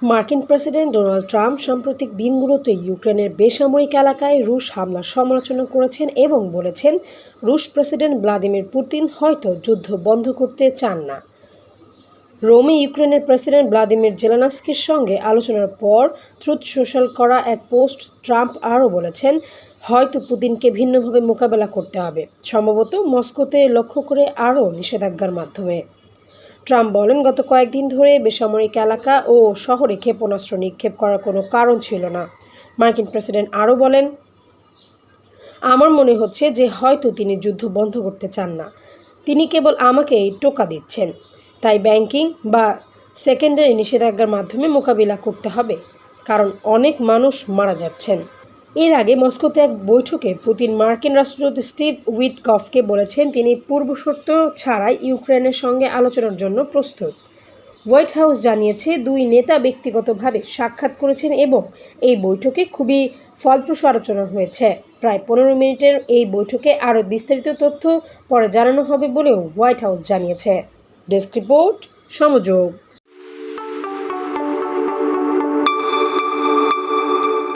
মার্কিন president Donald Trump সাম্প্রতিক দিনগুলোতে ইউক্রেনের বেসামরিক এলাকায় রুশ হামলার সমালোচনা করেছেন এবং বলেছেন রুশ প্রেসিডেন্ট ভ্লাদিমির পুতিন হয়তো যুদ্ধ বন্ধ করতে চান না। রোমে ইউক্রেনের প্রেসিডেন্ট ভ্লাদিমির জেলেনস্কির সঙ্গে আলোচনার পর ট্রুথ সোশ্যাল করা এক পোস্ট ট্রাম্প আরও বলেছেন, হয়তো পুতিনকে ভিন্নভাবে মোকাবেলা করতে হবে, সম্ভবত মস্কোতে লক্ষ্য করে আরও নিষেধাজ্ঞার মাধ্যমে। ট্রাম্প বলেন, গত কয়েকদিন ধরে বেসামরিক এলাকা ও শহরে ক্ষেপণাস্ত্র নিক্ষেপ করার কোনো কারণ ছিল না। মার্কিন প্রেসিডেন্ট আরও বলেন, আমার মনে হচ্ছে যে হয়তো তিনি যুদ্ধ বন্ধ করতে চান না, তিনি কেবল আমাকেই টোকা দিচ্ছেন, তাই ব্যাংকিং বা সেকেন্ডারি নিষেধাজ্ঞার মাধ্যমে মোকাবিলা করতে হবে, কারণ অনেক মানুষ মারা যাচ্ছেন। এর আগে মস্কোতে এক বৈঠকে পুতিন মার্কিন রাষ্ট্রদূত স্টিভ উইটকফকে বলেছেন তিনি পূর্বশর্ত ছাড়াই ইউক্রেনের সঙ্গে আলোচনার জন্য প্রস্তুত। হোয়াইট হাউস জানিয়েছে, দুই নেতা ব্যক্তিগতভাবে সাক্ষাৎ করেছেন এবং এই বৈঠকে খুবই ফলপ্রসূ আলোচনা হয়েছে। প্রায় 15 মিনিটের এই বৈঠকে আরও বিস্তারিত তথ্য পরে জানানো হবে বলেও হোয়াইট হাউস জানিয়েছে। Desk report, সমযোগ।